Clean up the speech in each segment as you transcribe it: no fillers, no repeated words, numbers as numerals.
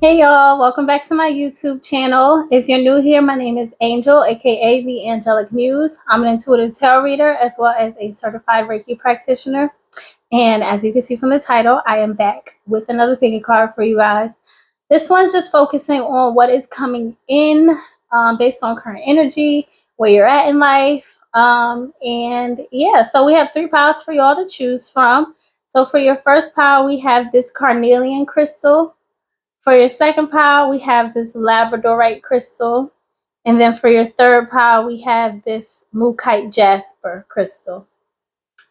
Hey y'all, welcome back to my YouTube channel. If you're new here, my name is Angel, aka the Angelic Muse. I'm an intuitive tarot reader as well as a certified Reiki practitioner. And as you can see from the title, I am back with another pick a card for you guys. This one's just focusing on what is coming in based on current energy, where you're at in life. And yeah, so we have 3 piles for y'all to choose from. So for your first pile, we have this Carnelian crystal. For your second pile, we have this Labradorite crystal. And then for your third pile, we have this Mookaite Jasper crystal.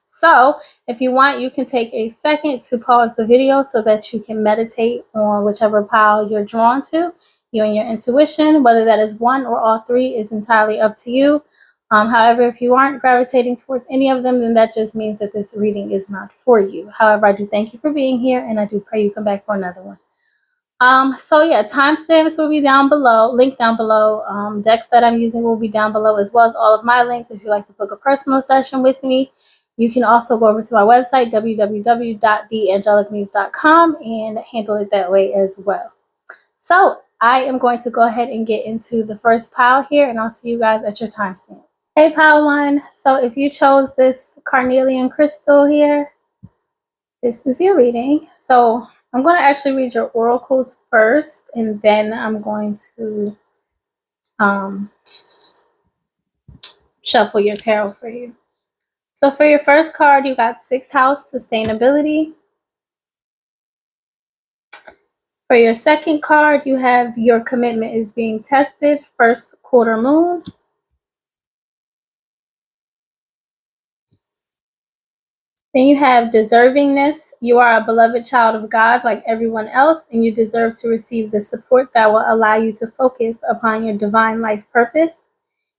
So if you want, you can take a second to pause the video so that you can meditate on whichever pile you're drawn to. You and your intuition, whether that is one or all 3, is entirely up to you. However, if you aren't gravitating towards any of them, then that just means that this reading is not for you. However, I do thank you for being here, and I do pray you come back for another one. So yeah, timestamps will be down below, link down below. Decks that I'm using will be down below, as well as all of my links. If you'd like to book a personal session with me, you can also go over to my website, www.theangelicmuse.com, and handle it that way as well. So I am going to go ahead and get into the first pile here, and I'll see you guys at your timestamps. Hey, pile 1. So if you chose this Carnelian crystal here, this is your reading. So I'm going to actually read your oracles first, and then I'm going to shuffle your tarot for you. So for your first card, you got 6th house, sustainability. For your second card, you have your commitment is being tested, 1st quarter moon. Then you have deservingness. You are a beloved child of God like everyone else, and you deserve to receive the support that will allow you to focus upon your divine life purpose.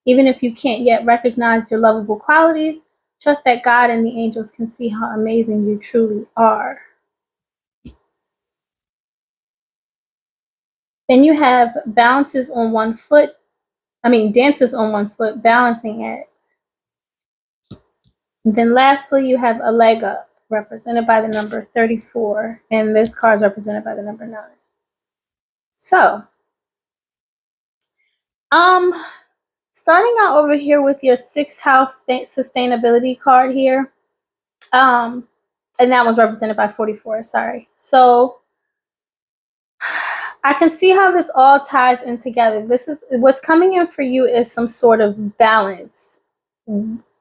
Even if you can't yet recognize your lovable qualities, trust that God and the angels can see how amazing you truly are. Then you have dances on one foot, balancing act. And then lastly, you have a leg up, represented by the number 34, and this card is represented by the number 9. So, starting out over here with your 6th house sustainability card here, and that was represented by 44, sorry. So, I can see how this all ties in together. This is what's coming in for you is some sort of balance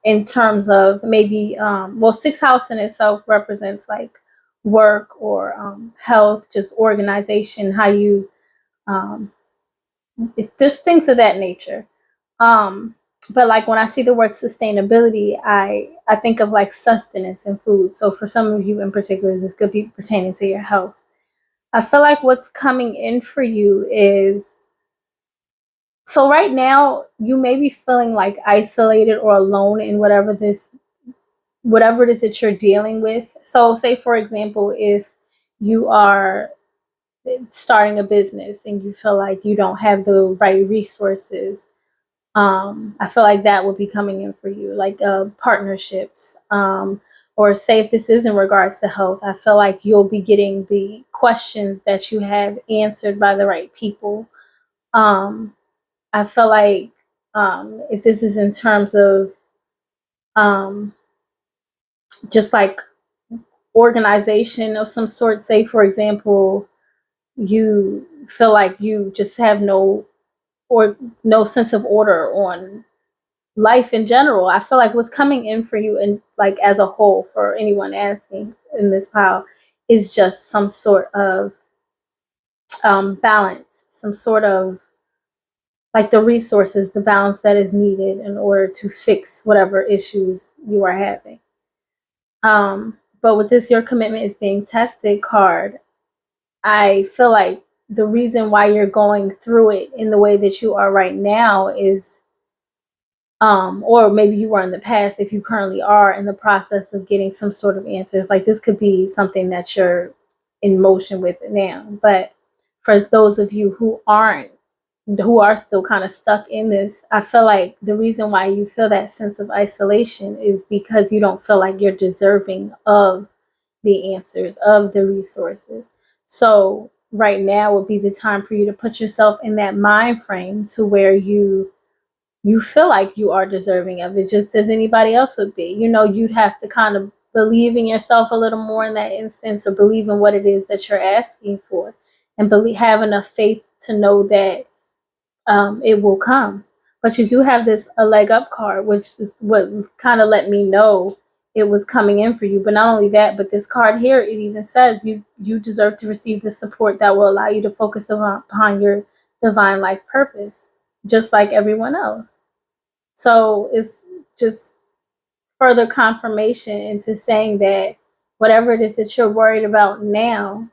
in terms of maybe, 6th house in itself represents like work or health, just organization, how you, there's things of that nature. But like when I see the word sustainability, I think of like sustenance and food. So for some of you in particular, this could be pertaining to your health. I feel like what's coming in for you is, so right now you may be feeling like isolated or alone in whatever it is that you're dealing with. So say, for example, if you are starting a business and you feel like you don't have the right resources, I feel like that would be coming in for you, like partnerships. Or say if this is in regards to health, I feel like you'll be getting the questions that you have answered by the right people. I feel like if this is in terms of just like organization of some sort, say for example, you feel like you just have no sense of order on life in general. I feel like what's coming in for you, and like as a whole, for anyone asking in this pile, is just some sort of balance, some sort of like the resources, the balance that is needed in order to fix whatever issues you are having. But with this, your commitment is being tested card, I feel like the reason why you're going through it in the way that you are right now is, or maybe you were in the past, if you currently are in the process of getting some sort of answers, like this could be something that you're in motion with now. But for those of you who are still kind of stuck in this, I feel like the reason why you feel that sense of isolation is because you don't feel like you're deserving of the answers, of the resources. So right now would be the time for you to put yourself in that mind frame to where you feel like you are deserving of it just as anybody else would be. You'd have to kind of believe in yourself a little more in that instance, or believe in what it is that you're asking for, and have enough faith to know that it will come. But you do have this a leg up card, which is what kind of let me know it was coming in for you. But not only that, but this card here, it even says you deserve to receive the support that will allow you to focus upon your divine life purpose, just like everyone else. So it's just further confirmation into saying that whatever it is that you're worried about now,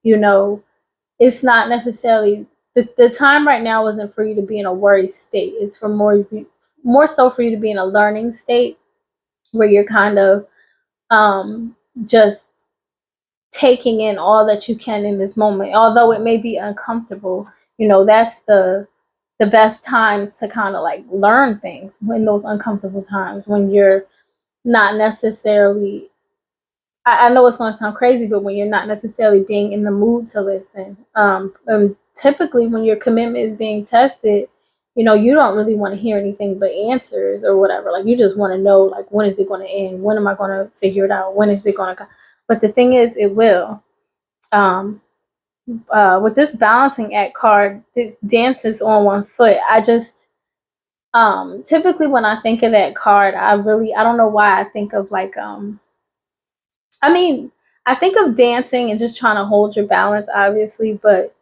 it's not necessarily the time right now isn't for you to be in a worried state. It's for more so for you to be in a learning state where you're kind of just taking in all that you can in this moment. Although it may be uncomfortable, that's the best times to kind of like learn things, when those uncomfortable times, when you're not necessarily, I know it's going to sound crazy, but when you're not necessarily being in the mood to listen. Typically, when your commitment is being tested, you don't really want to hear anything but answers or whatever. Like, you just want to know, like, when is it going to end? When am I going to figure it out? When is it going to come? But the thing is, it will. With this balancing act card, this dances on one foot. I just, typically when I think of that card, I don't know why I think of like, I think of dancing and just trying to hold your balance, obviously, but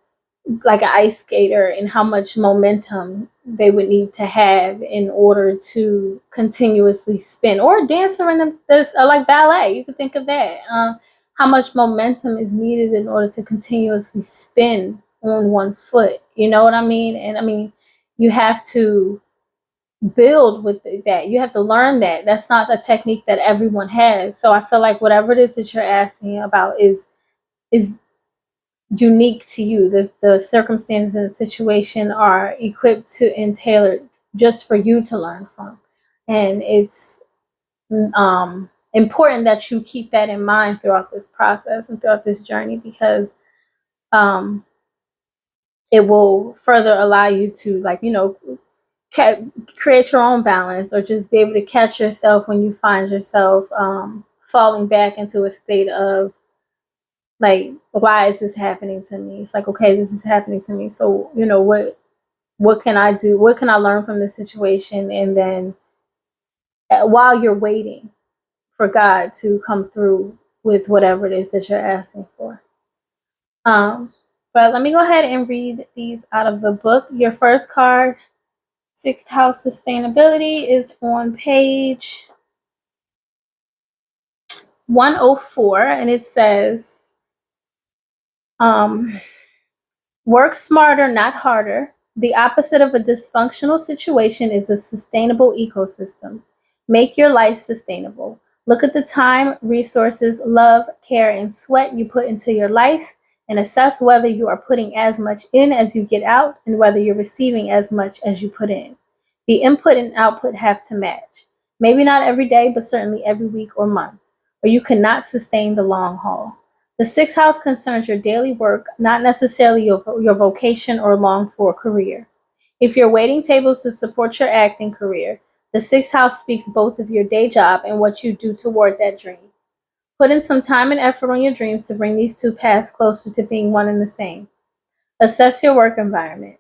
like an ice skater, and how much momentum they would need to have in order to continuously spin, or a dancer in this like ballet. You could think of that. How much momentum is needed in order to continuously spin on one foot. You know what I mean? And I mean, you have to build with that. You have to learn that. That's not a technique that everyone has. So I feel like whatever it is that you're asking about is unique to you. The circumstances and the situation are equipped to and tailored just for you to learn from. And it's important that you keep that in mind throughout this process and throughout this journey, because it will further allow you to, like, create your own balance, or just be able to catch yourself when you find yourself falling back into a state of like, why is this happening to me? It's like, okay, this is happening to me. So, what can I do? What can I learn from this situation? And then while you're waiting for God to come through with whatever it is that you're asking for. But let me go ahead and read these out of the book. Your first card, Sixth House Sustainability, is on page 104, and it says, work smarter, not harder. The opposite of a dysfunctional situation is a sustainable ecosystem. Make your life sustainable. Look at the time, resources, love, care, and sweat you put into your life, and assess whether you are putting as much in as you get out, and whether you're receiving as much as you put in. The input and output have to match. Maybe not every day, but certainly every week or month, or you cannot sustain the long haul. The sixth house concerns your daily work, not necessarily your vocation or long-for career. If you're waiting tables to support your acting career, the sixth house speaks both of your day job and what you do toward that dream. Put in some time and effort on your dreams to bring these two paths closer to being one and the same. Assess your work environment.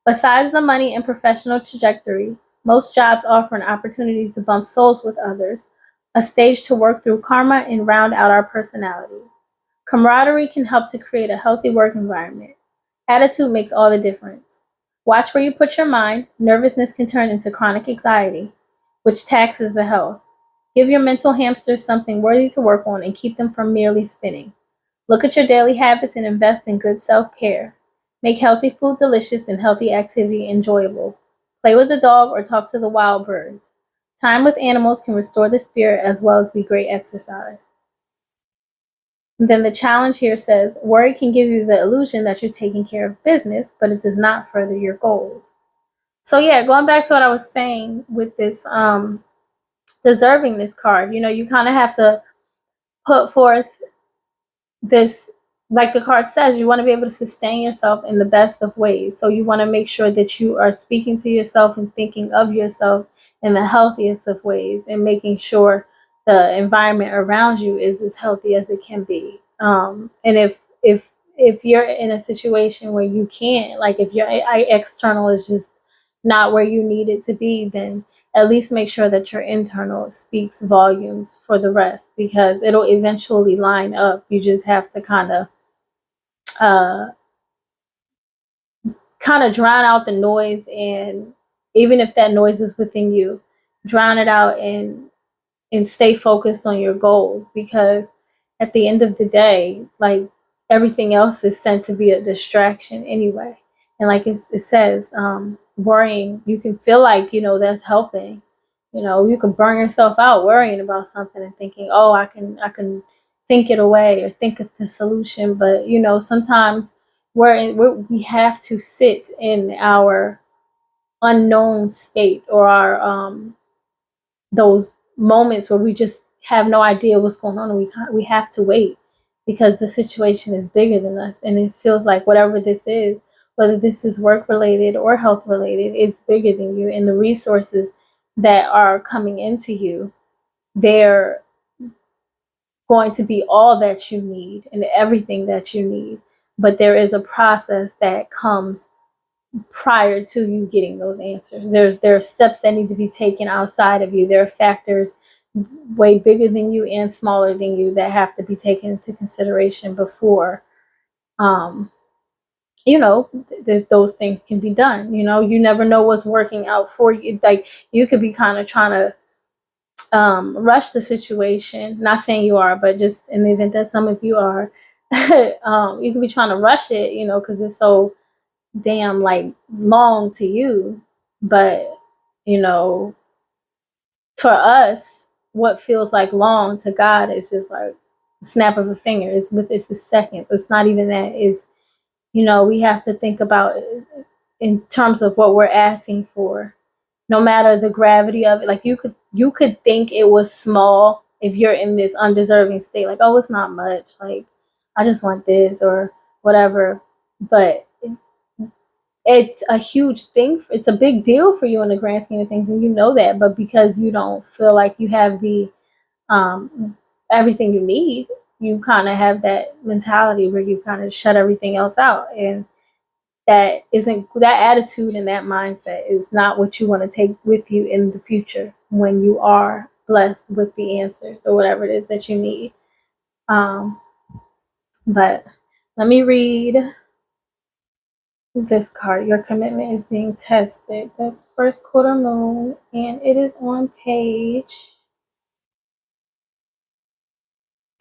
Besides the money and professional trajectory, most jobs offer an opportunity to bump souls with others, a stage to work through karma and round out our personalities. Camaraderie can help to create a healthy work environment. Attitude makes all the difference. Watch where you put your mind. Nervousness can turn into chronic anxiety, which taxes the health. Give your mental hamsters something worthy to work on and keep them from merely spinning. Look at your daily habits and invest in good self-care. Make healthy food delicious and healthy activity enjoyable. Play with the dog or talk to the wild birds. Time with animals can restore the spirit as well as be great exercise. And then the challenge here says, worry can give you the illusion that you're taking care of business, but it does not further your goals. So yeah, going back to what I was saying with this deserving this card, you kind of have to put forth this like the card says, you want to be able to sustain yourself in the best of ways. So you want to make sure that you are speaking to yourself and thinking of yourself in the healthiest of ways, and making sure the environment around you is as healthy as it can be. And if you're in a situation where you can't, like if your external is just not where you need it to be, then at least make sure that your internal speaks volumes for the rest, because it'll eventually line up. You just have to uh, kind of drown out the noise, and even if that noise is within you, drown it out and stay focused on your goals, because at the end of the day, like, everything else is sent to be a distraction anyway. And like it says, worrying, you can feel like, that's helping. You can burn yourself out worrying about something and thinking, oh, I can think it away or think of the solution. But sometimes we have to sit in our unknown state, or our those moments where we just have no idea what's going on, and we have to wait, because the situation is bigger than us, and it feels like whatever this is, whether this is work related or health related, it's bigger than you, and the resources that are coming into you, they're going to be all that you need and everything that you need. But there is a process that comes prior to you getting those answers. There are steps that need to be taken outside of you. There are factors way bigger than you and smaller than you that have to be taken into consideration before those things can be done. You never know what's working out for you. Like, you could be kind of trying to rush the situation. Not saying you are, but just in the event that some of you are, you could be trying to rush it, because it's so damn, like, long to you. But for us, what feels like long to God is just like a snap of a finger. It's the seconds. It's not even that. It's, we have to think about it in terms of what we're asking for, no matter the gravity of it. Like, you could think it was small if you're in this undeserving state, like, oh, it's not much, like, I just want this or whatever. But it's a huge thing. It's a big deal for you in the grand scheme of things, and you know that. But because you don't feel like you have the everything you need, you kind of have that mentality where you kind of shut everything else out, and that attitude and that mindset is not what you want to take with you in the future when you are blessed with the answers or whatever it is that you need. But let me read this card. Your commitment is being tested. That's first quarter moon, and it is on page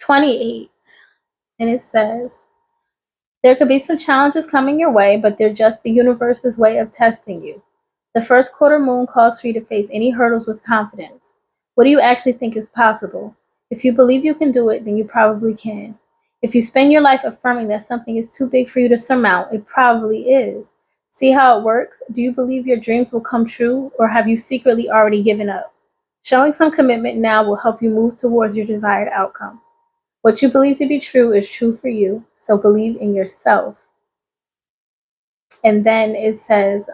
28. And it says, there could be some challenges coming your way, but they're just the universe's way of testing you. The first quarter moon calls for you to face any hurdles with confidence. What do you actually think is possible? If you believe you can do it, then you probably can. If you spend your life affirming that something is too big for you to surmount, it probably is. See how it works? Do you believe your dreams will come true, or have you secretly already given up? Showing some commitment now will help you move towards your desired outcome. What you believe to be true is true for you, so believe in yourself. And then it says,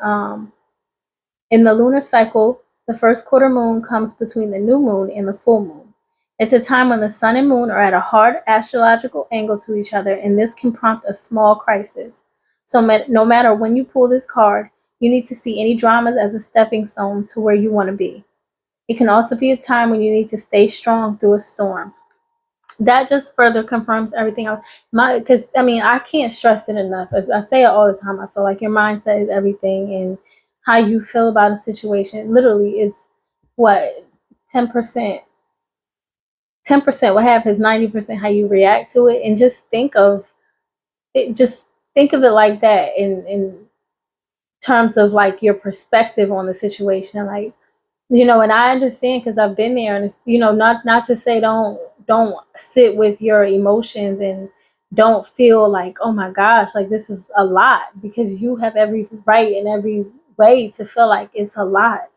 in the lunar cycle, the first quarter moon comes between the new moon and the full moon. It's a time when the sun and moon are at a hard astrological angle to each other, and this can prompt a small crisis. So no matter when you pull this card, you need to see any dramas as a stepping stone to where you want to be. It can also be a time when you need to stay strong through a storm. That just further confirms everything else. Because I can't stress it enough. As I say it all the time, I feel like your mindset is everything, and how you feel about a situation. Literally, it's what 10%. 10% what happens, 90% how you react to it. And just think of it. Just think of it like that in terms of like your perspective on the situation. Like, and I understand because I've been there, and it's, not to say don't sit with your emotions and don't feel like, oh my gosh, like this is a lot, because you have every right and every way to feel like it's a lot.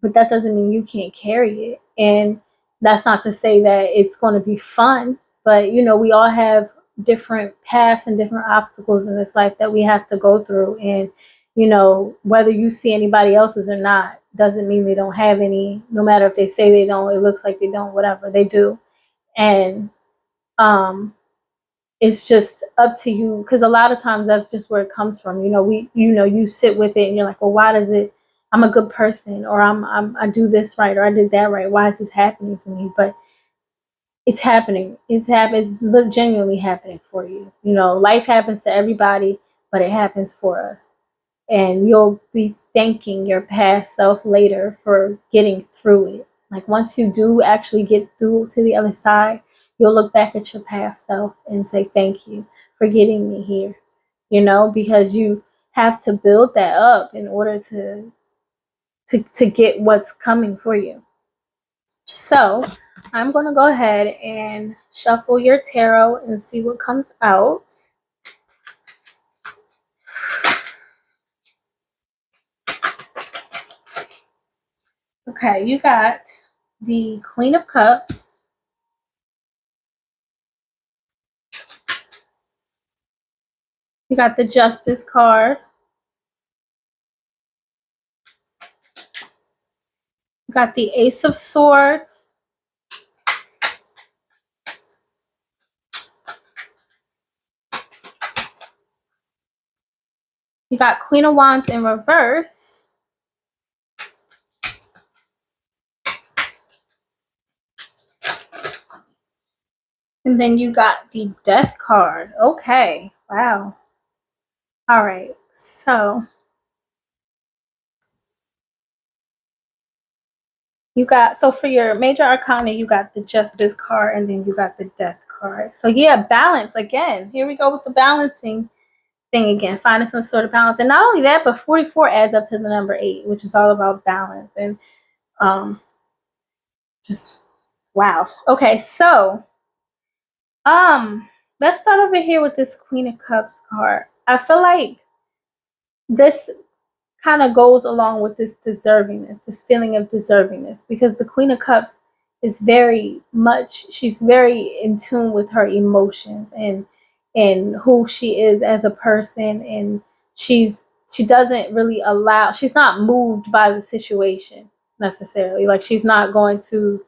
But that doesn't mean you can't carry it. And that's not to say that it's going to be fun, but we all have different paths and different obstacles in this life that we have to go through. And, you know, whether you see anybody else's or not, doesn't mean they don't have any. No matter if they say they don't, it looks like they don't, whatever, they do. And it's just up to you, because a lot of times that's just where it comes from. You know, you sit with it and you're like, well, why does it, I'm a good person, or I do this right, or I did that right, why is this happening to me? But it's happening. It's genuinely happening for you. You know, life happens to everybody, but it happens for us. And you'll be thanking your past self later for getting through it. Like, once you do actually get through to the other side, you'll look back at your past self and say, thank you for getting me here. You know, because you have to build that up in order to get what's coming for you. So I'm going to go ahead and shuffle your tarot and see what comes out. Okay, you got the Queen of Cups. You got the Justice card. You got the Ace of Swords. You got Queen of Wands in reverse. And then you got the Death card. Okay, wow. All right, so you got, so for your major arcana, you got the Justice card, and then you got the Death card. So yeah, balance again. Here we go with the balancing thing again, finding some sort of balance. And not only that, but 44 adds up to the number 8, which is all about balance. And just wow. Okay, so let's start over here with this Queen of Cups card. I feel like this kind of goes along with this deservingness, this feeling of deservingness, because the Queen of Cups is very much, she's very in tune with her emotions and who she is as a person, and she doesn't really allow, she's not moved by the situation necessarily. Like, she's not going to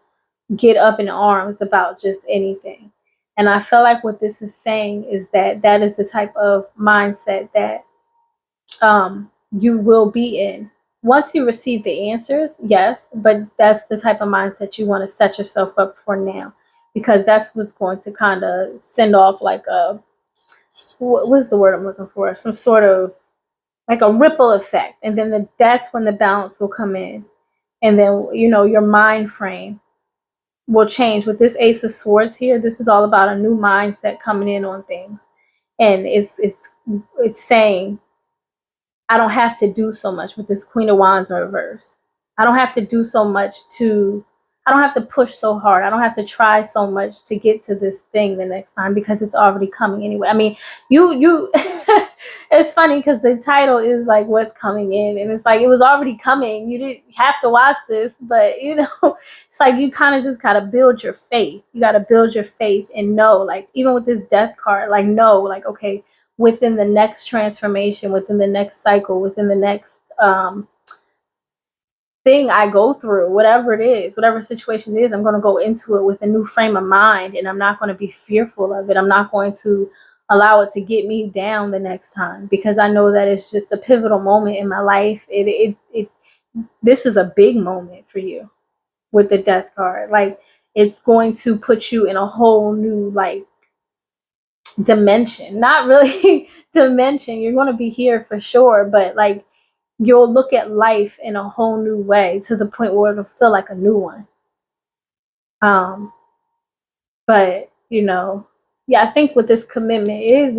get up in arms about just anything. And I feel like what this is saying is that that is the type of mindset that you will be in once you receive the answers. Yes, but that's the type of mindset you want to set yourself up for now, because that's what's going to kind of send off like a, what's the word I'm looking for, some sort of like a ripple effect. And then that's when the balance will come in, and then, you know, your mind frame will change. With this Ace of Swords here, this is all about a new mindset coming in on things. And it's saying, I don't have to do so much. With this Queen of Wands in reverse, I don't have to do so much I don't have to push so hard. I don't have to try so much to get to this thing the next time, because it's already coming anyway. I mean, you it's funny because the title is like what's coming in, and it's like it was already coming. You didn't have to watch this, but you know, it's like you kind of just gotta build your faith. You gotta build your faith and know, like, even with this Death card, like, know, like, okay, within the next transformation, within the next cycle, within the next thing I go through, whatever it is, whatever situation it is, I'm going to go into it with a new frame of mind, and I'm not going to be fearful of it. I'm not going to allow it to get me down the next time, because I know that it's just a pivotal moment in my life. This is a big moment for you with the Death card. Like, it's going to put you in a whole new, like, dimension. Not really dimension. You're going to be here for sure, but like, you'll look at life in a whole new way, to the point where it'll feel like a new one. But you know, yeah, I think what this commitment is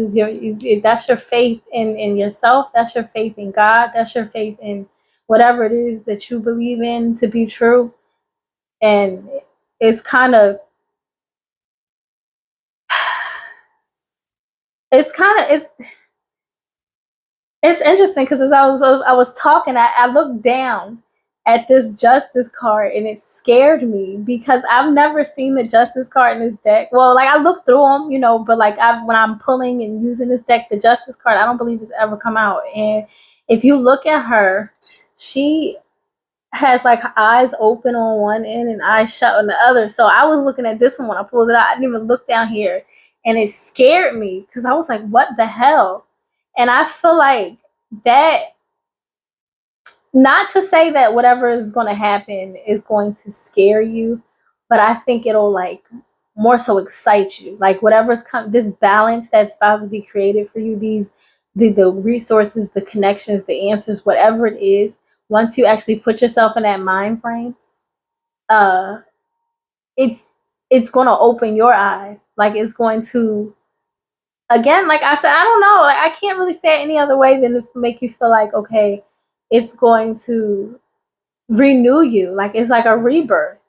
that's your faith in yourself. That's your faith in God. That's your faith in whatever it is that you believe in to be true. And it's kind of, it's interesting, because as I was talking, I looked down, at this Justice card, and it scared me because I've never seen the Justice card in this deck. Well, like I looked through them, you know, but like when I'm pulling and using this deck, the Justice card, I don't believe it's ever come out. And if you look at her, she has like eyes open on one end and eyes shut on the other. So I was looking at this one when I pulled it out. I didn't even look down here, and it scared me because I was like, "What the hell?" And I feel like that. Not to say that whatever is going to happen is going to scare you, but I think it'll like more so excite you. Like whatever's this balance that's about to be created for you, the resources, the connections, the answers, whatever it is. Once you actually put yourself in that mind frame, uh, it's going to open your eyes. Like it's going to, again, like I said, I don't know. Like I can't really say it any other way than to make you feel like, okay, it's going to renew you. Like it's like a rebirth.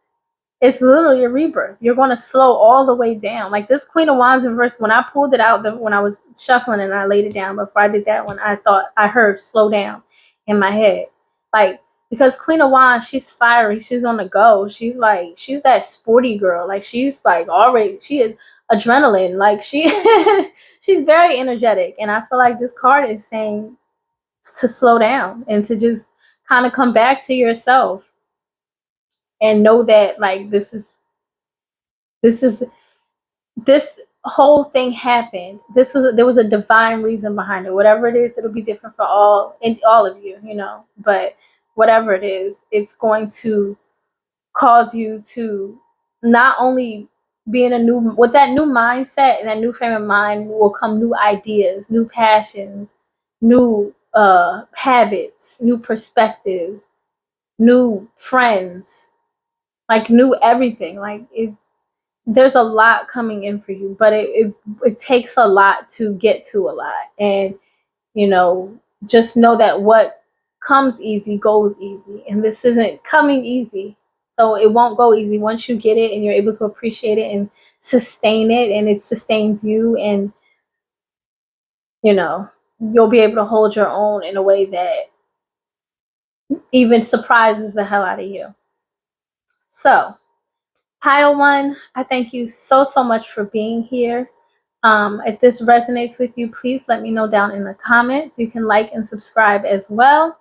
It's literally a rebirth. You're going to slow all the way down. Like this Queen of Wands in reverse, when I pulled it out, when I was shuffling and I laid it down before I did that one, I thought I heard slow down in my head. Like, because Queen of Wands, she's fiery. She's on the go. She's that sporty girl. Like she is adrenaline. Like she's very energetic. And I feel like this card is saying to slow down and to just kind of come back to yourself and know that like this whole thing happened. There was a divine reason behind it. Whatever it is, it'll be different for all of you, you know. But whatever it is, it's going to cause you to not only be in with that new mindset and that new frame of mind will come new ideas, new passions, new habits, new perspectives, new friends, like new everything. Like there's a lot coming in for you, but it takes a lot to get to a lot. And you know, just know that what comes easy goes easy, and this isn't coming easy, so it won't go easy. Once you get it and you're able to appreciate it and sustain it, and it sustains you, and you know, you'll be able to hold your own in a way that even surprises the hell out of you. So pile one, I thank you so much for being here. If this resonates with you, please let me know down in the comments. You can like and subscribe as well.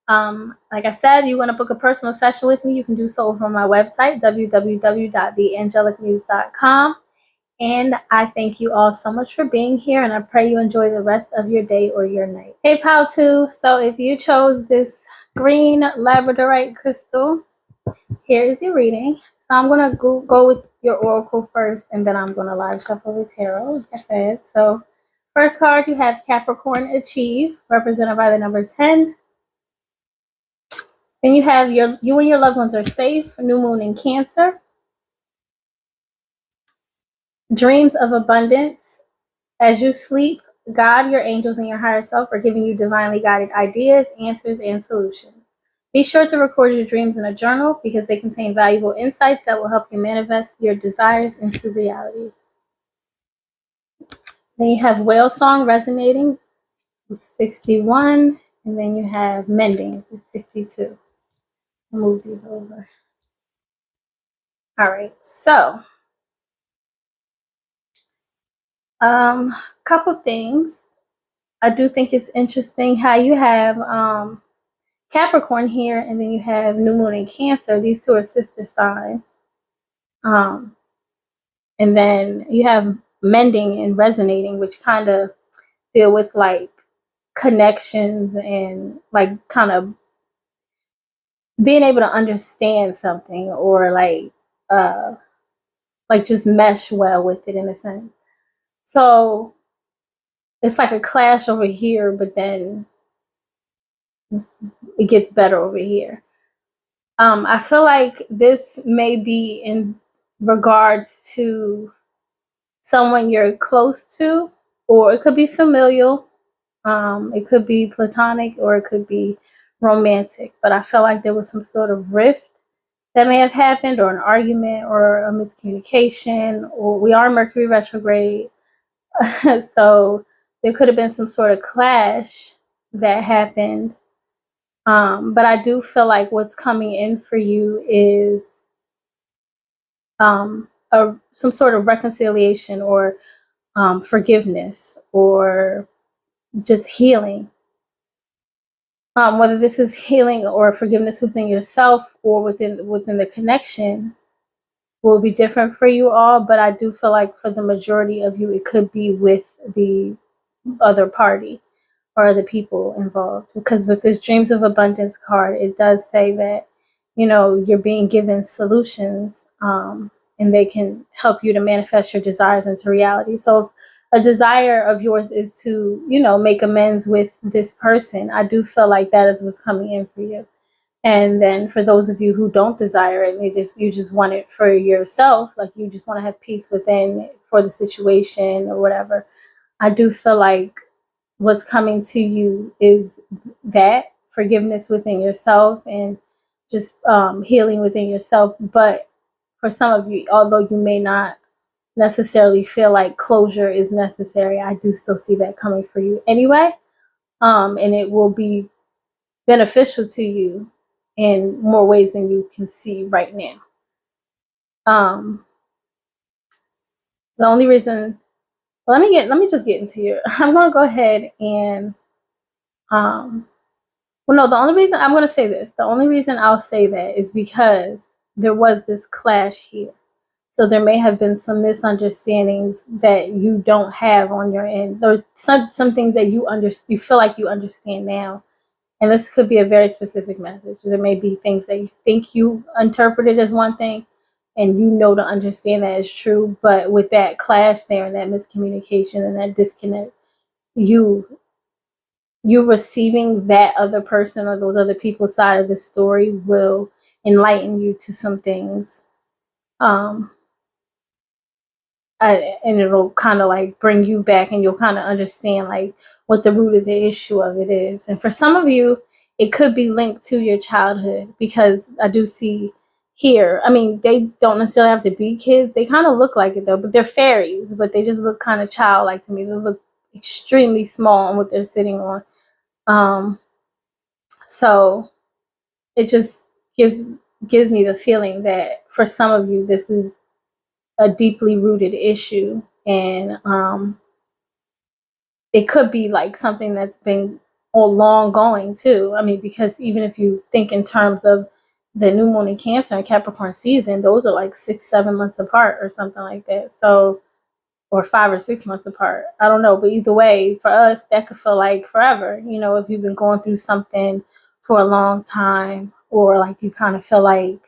Like I said, you want to book a personal session with me, you can do so over on my website, www.theangelicmuse.com. And I thank you all so much for being here, and I pray you enjoy the rest of your day or your night. Hey, pal 2. So if you chose this green Labradorite crystal, here is your reading. So I'm going to go with your oracle first, and then I'm going to live shuffle the tarot, like I said. So first card, you have Capricorn Achieve, represented by the number 10. Then you have you and your loved ones are safe, new moon in Cancer. Dreams of abundance. As you sleep, God, your angels, and your higher self are giving you divinely guided ideas, answers, and solutions. Be sure to record your dreams in a journal because they contain valuable insights that will help you manifest your desires into reality. Then you have Whale Song resonating with 61, and then you have Mending with 52. I'll move these over. All right, so couple things. I do think it's interesting how you have Capricorn here, and then you have New Moon in Cancer. These two are sister signs. And then you have Mending and Resonating, which kind of deal with like connections and like kind of being able to understand something, or like just mesh well with it in a sense. So it's like a clash over here, but then it gets better over here. I feel like this may be in regards to someone you're close to, or it could be familial, it could be platonic, or it could be romantic. But I feel like there was some sort of rift that may have happened, or an argument, or a miscommunication, or we are Mercury retrograde. So there could have been some sort of clash that happened But I do feel like what's coming in for you is some sort of reconciliation or forgiveness or just healing. Whether this is healing or forgiveness within yourself or within the connection will be different for you all, but I do feel like for the majority of you, it could be with the other party or the people involved. Because with this Dreams of Abundance card, it does say that, you're being given solutions, and they can help you to manifest your desires into reality. So if a desire of yours is to, make amends with this person, I do feel like that is what's coming in for you. And then for those of you who don't desire it, you just want it for yourself, like you just want to have peace within for the situation or whatever. I do feel like what's coming to you is that forgiveness within yourself and just healing within yourself. But for some of you, although you may not necessarily feel like closure is necessary, I do still see that coming for you anyway. And it will be beneficial to you in more ways than you can see right now. The only reason, well, let me just get into your. I'm gonna go ahead and well, no, the only reason I'm gonna say this, the only reason I'll say that is because there was this clash here. So there may have been some misunderstandings that you don't have on your end, or some things that you feel like you understand now. And this could be a very specific message. There may be things that you think you interpreted as one thing, and to understand that is true. But with that clash there and that miscommunication and that disconnect, you receiving that other person or those other people's side of the story will enlighten you to some things. And it'll kind of like bring you back, and you'll kind of understand like what the root of the issue of it is. And for some of you, it could be linked to your childhood, because I do see here, I mean, they don't necessarily have to be kids. They kind of look like it though, but they're fairies, but they just look kind of childlike to me. They look extremely small on what they're sitting on. So it just gives me the feeling that for some of you, this is a deeply rooted issue, and it could be like something that's been all long going too. I mean, because even if you think in terms of the new moon in Cancer and Capricorn season, those are like 6-7 months apart or something like that. So, or 5 or 6 months apart. I don't know, but either way, for us, that could feel like forever. If you've been going through something for a long time, or like you kind of feel like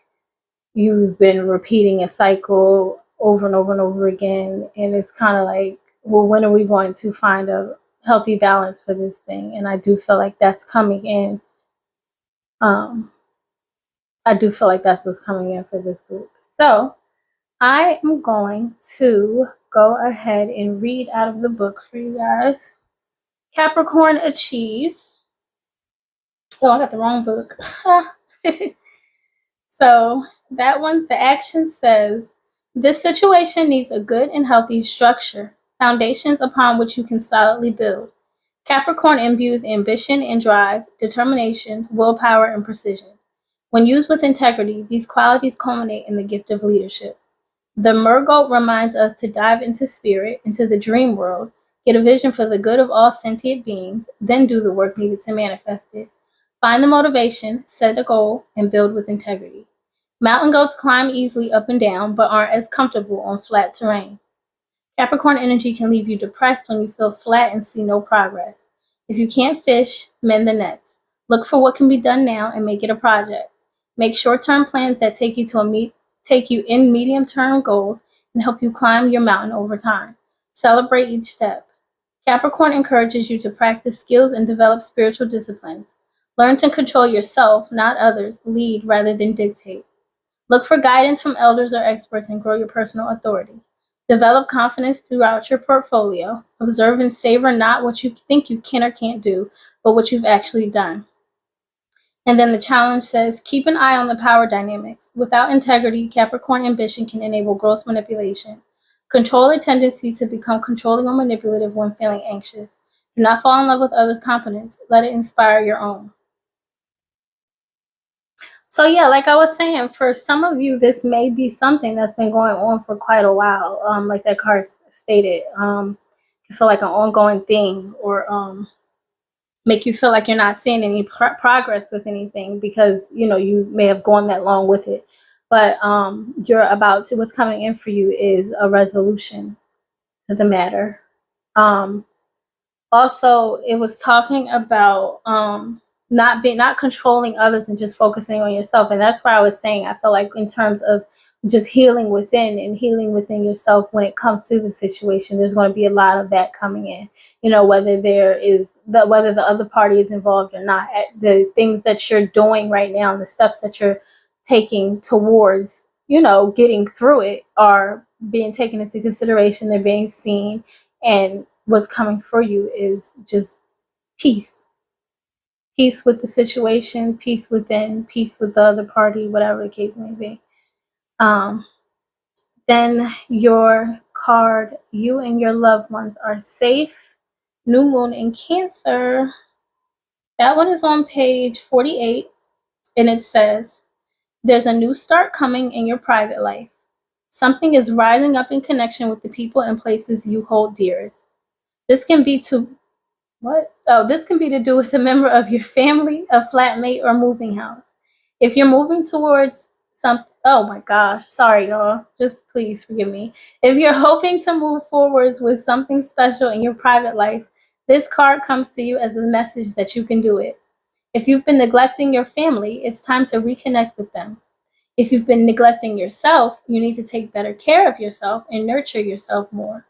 you've been repeating a cycle over and over and over again, and it's kind of like, well, when are we going to find a healthy balance for this thing? And I do feel like that's coming in. I do feel like that's what's coming in for this group. So I am going to go ahead and read out of the book for you guys. Capricorn Achieve. Oh, I got the wrong book. So that one, the action says, this situation needs a good and healthy structure, foundations upon which you can solidly build. Capricorn imbues ambition and drive, determination, willpower, and precision. When used with integrity, these qualities culminate in the gift of leadership. The Murgoat reminds us to dive into spirit, into the dream world, get a vision for the good of all sentient beings, then do the work needed to manifest it. Find the motivation, set a goal, and build with integrity. Mountain goats climb easily up and down, but aren't as comfortable on flat terrain. Capricorn energy can leave you depressed when you feel flat and see no progress. If you can't fish, mend the nets. Look for what can be done now and make it a project. Make short-term plans that take you in medium-term goals and help you climb your mountain over time. Celebrate each step. Capricorn encourages you to practice skills and develop spiritual disciplines. Learn to control yourself, not others. Lead rather than dictate. Look for guidance from elders or experts and grow your personal authority. Develop confidence throughout your portfolio. Observe and savor not what you think you can or can't do, but what you've actually done. And then the challenge says, keep an eye on the power dynamics. Without integrity, Capricorn ambition can enable gross manipulation. Control a tendency to become controlling or manipulative when feeling anxious. Do not fall in love with others' competence. Let it inspire your own. So yeah, like I was saying, for some of you, this may be something that's been going on for quite a while. Like that card stated, you feel like an ongoing thing, or make you feel like you're not seeing any progress with anything because you may have gone that long with it. But you're about to. What's coming in for you is a resolution to the matter. Um, Also, it was talking about not controlling others and just focusing on yourself. And that's why I was saying I feel like in terms of just healing within and healing within yourself when it comes to the situation, there's going to be a lot of that coming in. Whether whether the other party is involved or not, the things that you're doing right now, the steps that you're taking towards getting through it are being taken into consideration. They're being seen, and what's coming for you is just peace. Peace with the situation, peace within, peace with the other party, whatever the case may be. Then your card, you and your loved ones are safe. New moon in Cancer. That one is on page 48, and it says, there's a new start coming in your private life. Something is rising up in connection with the people and places you hold dearest. This can be to What? Oh, this can be to do with a member of your family, a flatmate, or moving house. If you're moving towards oh my gosh, sorry y'all. Just please forgive me. If you're hoping to move forwards with something special in your private life, this card comes to you as a message that you can do it. If you've been neglecting your family, it's time to reconnect with them. If you've been neglecting yourself, you need to take better care of yourself and nurture yourself more.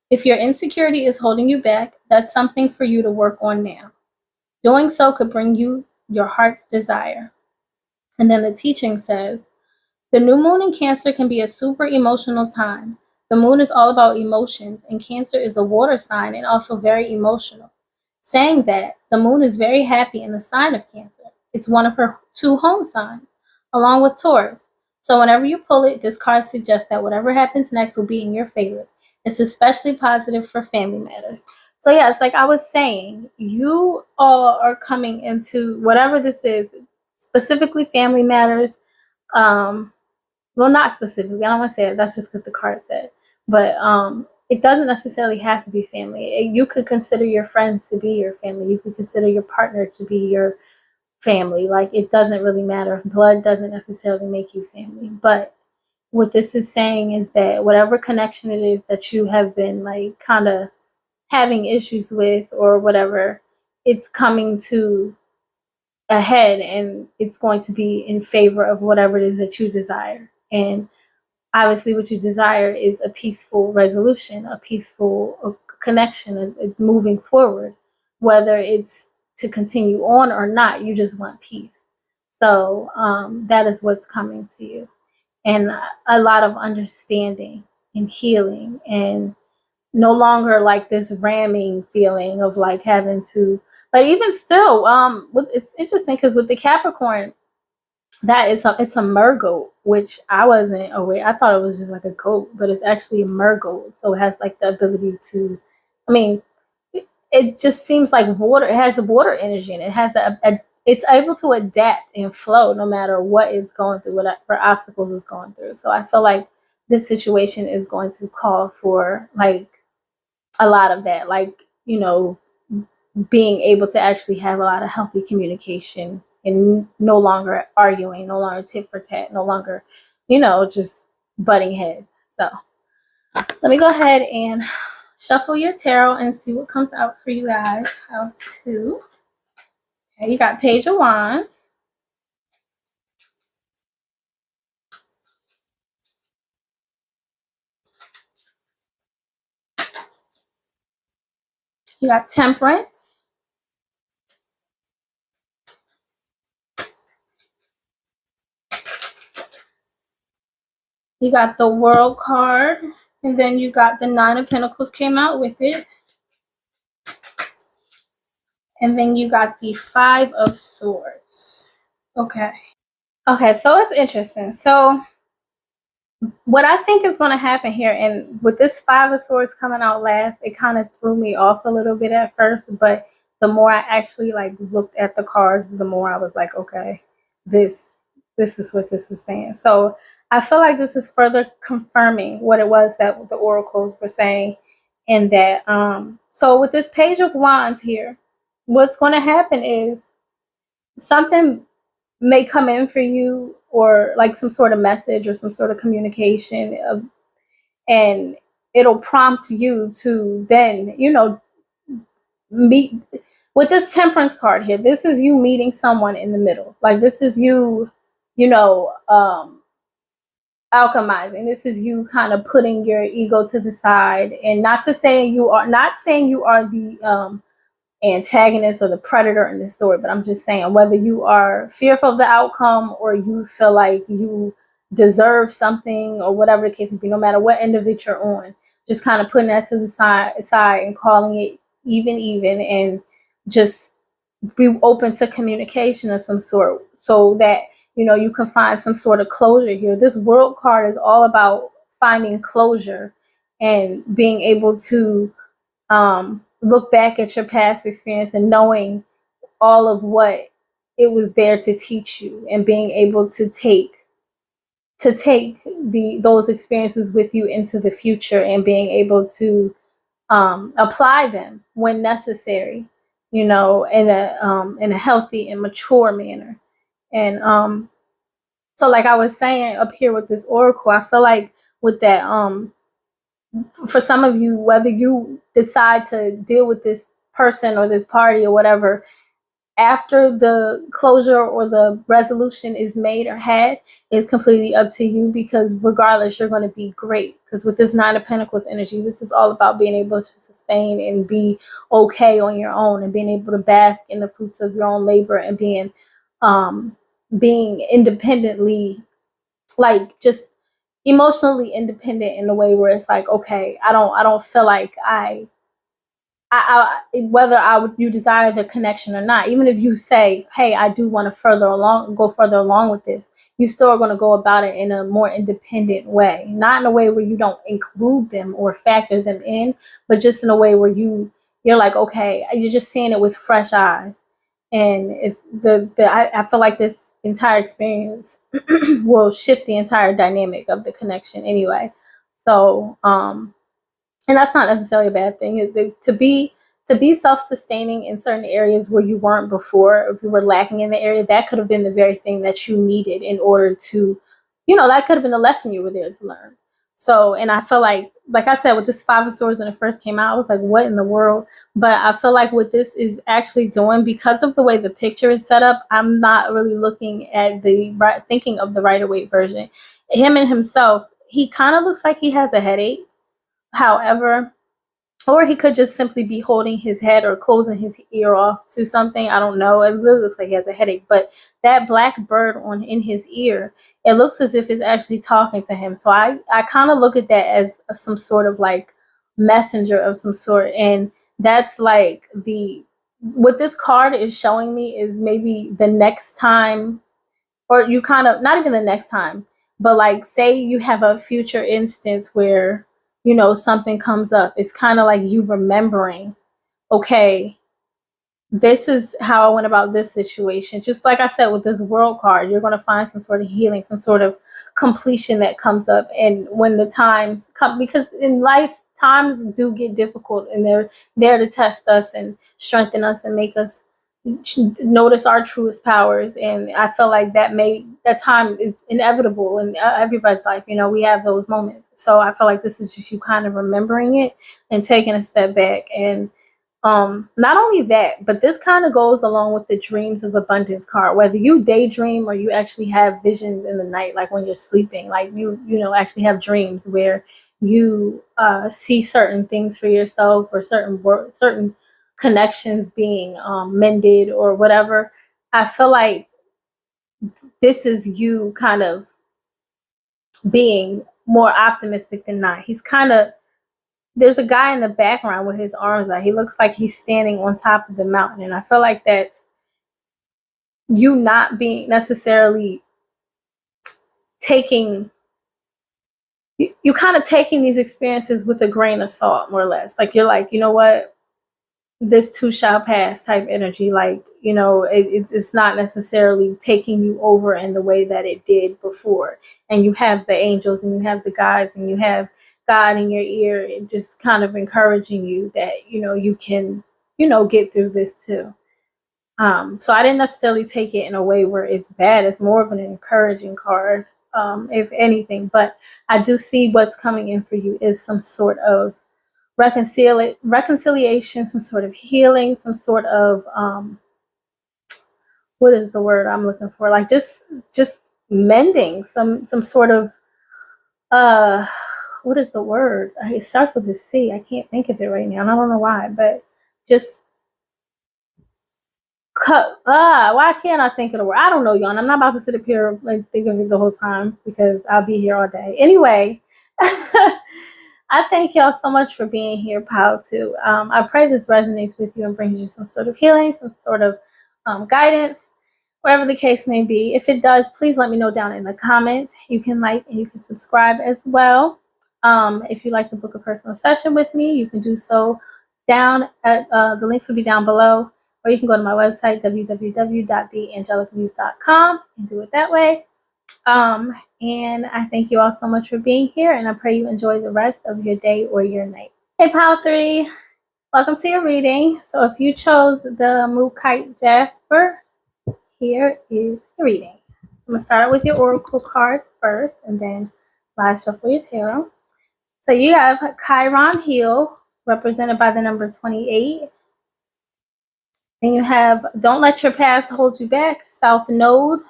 If your insecurity is holding you back, that's something for you to work on now. Doing so could bring you your heart's desire. And then the teaching says, the new moon in Cancer can be a super emotional time. The moon is all about emotions, and Cancer is a water sign and also very emotional. Saying that, the moon is very happy in the sign of Cancer. It's one of her 2 home signs, along with Taurus. So whenever you pull it, this card suggests that whatever happens next will be in your favor. It's especially positive for family matters. So yeah, it's like I was saying, you all are coming into whatever this is, specifically family matters. Well, not specifically. I don't want to say it. That's just because the card said. But it doesn't necessarily have to be family. You could consider your friends to be your family. You could consider your partner to be your family. Like, it doesn't really matter. Blood doesn't necessarily make you family. But what this is saying is that whatever connection it is that you have been like kind of having issues with or whatever, it's coming to a head, and it's going to be in favor of whatever it is that you desire. And obviously what you desire is a peaceful resolution, a peaceful connection, moving forward. Whether it's to continue on or not, you just want peace. So that is what's coming to you. And a lot of understanding and healing, and no longer like this ramming feeling of like having to, but even still, it's interesting because with the Capricorn, that is it's a mergoat, which I wasn't aware. I thought it was just like a goat, but it's actually a mergoat. So it has like the ability to, I mean, it just seems like water. It has a water energy, and it has it's able to adapt and flow no matter what it's going through, whatever obstacles it's going through. So I feel like this situation is going to call for like a lot of that, like being able to actually have a lot of healthy communication and no longer arguing, no longer tit for tat, no longer, just butting heads. So let me go ahead and shuffle your tarot and see what comes out for you guys. How to. Okay, you got Page of Wands. You got Temperance. You got the World card. And then you got the Nine of Pentacles came out with it. And then you got the Five of Swords. Okay. Okay, so it's interesting. So what I think is going to happen here, and with this Five of Swords coming out last, it kind of threw me off a little bit at first, but the more I actually like looked at the cards, the more I was like, okay, this This is what this is saying. So I feel like this is further confirming what it was that the oracles were saying. And that so with this page of wands here, what's going to happen is something may come in for you, or like some sort of message or some sort of communication of, and it'll prompt you to then, meet with this temperance card here. This is you meeting someone in the middle. Like this is you, you know, alchemizing. This is you kind of putting your ego to the side, and not saying you are the antagonist or the predator in this story, but I'm just saying, whether you are fearful of the outcome or you feel like you deserve something or whatever the case may be, no matter what end of it you're on, just kind of putting that to the side and calling it even, and just be open to communication of some sort, so that you can find some sort of closure here. This world card is all about finding closure and being able to look back at your past experience and knowing all of what it was there to teach you, and being able to take those experiences with you into the future, and being able to apply them when necessary, in a healthy and mature manner. And so like I was saying up here with this oracle, I feel like with that for some of you, whether you decide to deal with this person or this party or whatever, after the closure or the resolution is made or had, it's completely up to you, because regardless, you're going to be great. Because with this Nine of Pentacles energy, this is all about being able to sustain and be okay on your own, and being able to bask in the fruits of your own labor, and being independently, like just emotionally independent in a way where it's like, okay, I don't feel like whether you desire the connection or not, even if you say, hey, I do want to go further along with this, you still are going to go about it in a more independent way, not in a way where you don't include them or factor them in, but just in a way where you're like, okay, you're just seeing it with fresh eyes. And it's I feel like this entire experience will shift the entire dynamic of the connection anyway. So and that's not necessarily a bad thing. To be self-sustaining in certain areas where you weren't before, if you were lacking in the area, that could have been the very thing that you needed in order to, that could have been the lesson you were there to learn. So, and I feel like I said, with this Five of Swords when it first came out, I was like, what in the world? But I feel like what this is actually doing, because of the way the picture is set up, I'm not really looking at thinking of the Rider-Waite version. Him and himself, he kind of looks like he has a headache. However, or he could just simply be holding his head or closing his ear off to something. I don't know. It really looks like he has a headache. But that black bird in his ear, it looks as if it's actually talking to him. So I kind of look at that as some sort of like messenger of some sort. And that's like what this card is showing me is maybe the next time, or you kind of, not even the next time, but like say you have a future instance where something comes up. It's kind of like you remembering, okay, this is how I went about this situation. Just like I said with this world card, you're going to find some sort of healing, some sort of completion that comes up. And when the times come, because in life times do get difficult, and they're there to test us and strengthen us and make us notice our truest powers. And I feel like that time is inevitable in everybody's life. We have those moments. So I feel like this is just you kind of remembering it and taking a step back. And not only that, but this kind of goes along with the dreams of abundance card. Whether you daydream or you actually have visions in the night, like when you're sleeping, like you actually have dreams where you see certain things for yourself, or certain connections being mended or whatever. I feel like this is you kind of being more optimistic than not. He's kind of, there's a guy in the background with his arms out. He looks like he's standing on top of the mountain. And I feel like that's you not being necessarily taking, you kind of taking these experiences with a grain of salt, more or less. Like you're like, you know what? this too shall pass type energy. Like, you know, it's not necessarily taking you over in the way that it did before. And you have the angels and you have the guides and you have God in your ear and just kind of encouraging you that, you know, you can, you know, get through this too. So I didn't necessarily take it in a way where it's bad. It's more of an encouraging card, if anything. But I do see what's coming in for you is some sort of reconciliation, some sort of healing, some sort of what is the word I'm looking for? Like just mending, some sort of what is the word? It starts with a C. I can't think of it right now, and I don't know why, but just cut. Why can't I think of the word? I don't know, y'all. I'm not about to sit up here and think of it the whole time because I'll be here all day. Anyway, I thank y'all so much for being here, Pal, too. I pray this resonates with you and brings you some sort of healing, some sort of guidance, whatever the case may be. If it does, please let me know down in the comments. You can like and you can subscribe as well. If you'd like to book a personal session with me, you can do so down at the links will be down below, or you can go to my website, www.theangelicmuse.com, and do it that way. And I thank you all so much for being here, and I pray you enjoy the rest of your day or your night. Hey, Pal 3, welcome to your reading. So if you chose the Mookaite Jasper, here is the reading. I'm going to start with your oracle cards first, and then last shuffle your tarot. So you have Chiron Heel, represented by the number 28. Then you have Don't Let Your Past Hold You Back, South Node.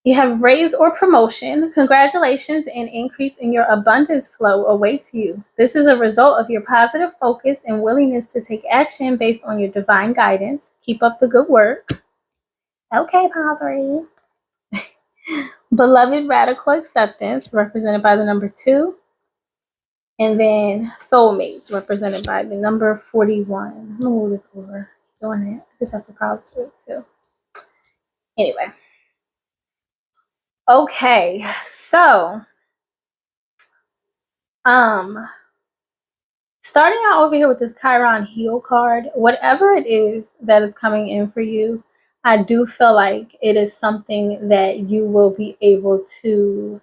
You have raise or promotion. Congratulations, and increase in your abundance flow awaits you. This is a result of your positive focus and willingness to take action based on your divine guidance. Keep up the good work. Okay, Padre. Beloved Radical Acceptance, represented by the number 2. And then Soulmates, represented by the number 41. I'm gonna move this over. Doing it. I think that's the crowd too. Anyway. Okay, so starting out over here with this Chiron Heel card, whatever it is that is coming in for you, I do feel like it is something that you will be able to,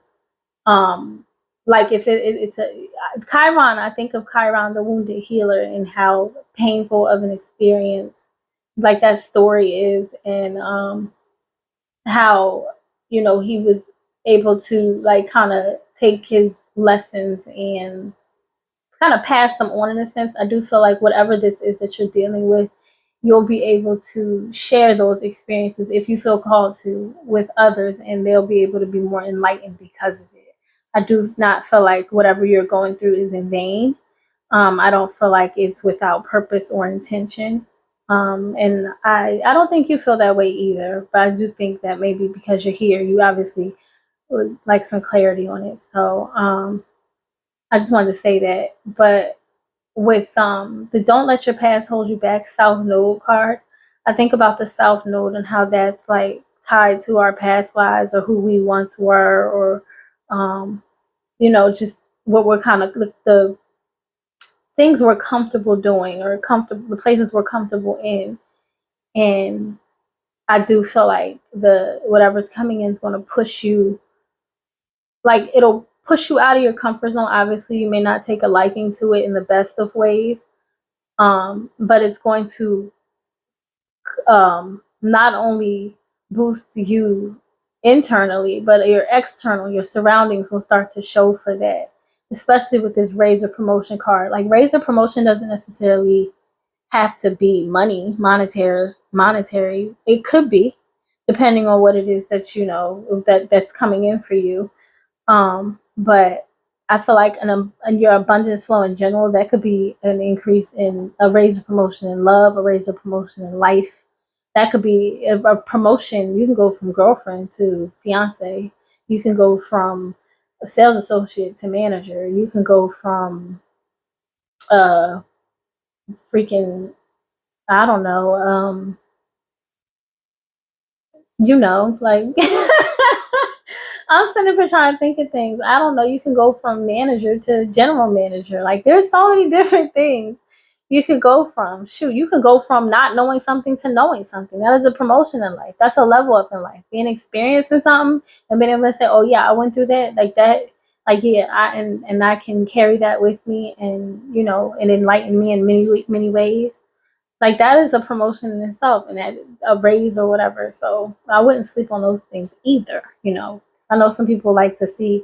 like if it's a Chiron, I think of Chiron, the wounded healer, and how painful of an experience like that story is, and how, you know, he was able to like kind of take his lessons and kind of pass them on in a sense. I do feel like whatever this is that you're dealing with, you'll be able to share those experiences if you feel called to with others, and they'll be able to be more enlightened because of it. I do not feel like whatever you're going through is in vain. I don't feel like it's without purpose or intention. And I don't think you feel that way either, but I do think that maybe because you're here, you obviously would like some clarity on it. So I just wanted to say that. But with the Don't Let Your Past Hold You Back South Node card, I think about the South Node and how that's like tied to our past lives or who we once were, or you know, just what we're kind of the things we're comfortable doing, or the places we're comfortable in. And I do feel like the whatever's coming in is going to push you, like it'll push you out of your comfort zone. Obviously, you may not take a liking to it in the best of ways, but it's going to not only boost you internally, but your external, your surroundings will start to show for that, especially with this razor promotion card. Like razor promotion doesn't necessarily have to be monetary. It could be, depending on what it is that you know that's coming in for you. But I feel like in your abundance flow in general, that could be an increase in a razor promotion in love, a razor promotion in life. That could be a promotion. You can go from girlfriend to fiance. You can go from a sales associate to manager. You can go from freaking, I don't know, you know, like I'm sitting here trying to think of things. I don't know. You can go from manager to general manager. Like there's so many different things you could go from. Shoot, you could go from not knowing something to knowing something. That is a promotion in life. That's a level up in life. Being experienced in something and being able to say, "Oh yeah, I went through that." Like that. Like yeah, and I can carry that with me, and and enlighten me in many ways. Like that is a promotion in itself, and that a raise or whatever. So I wouldn't sleep on those things either. I know some people like to see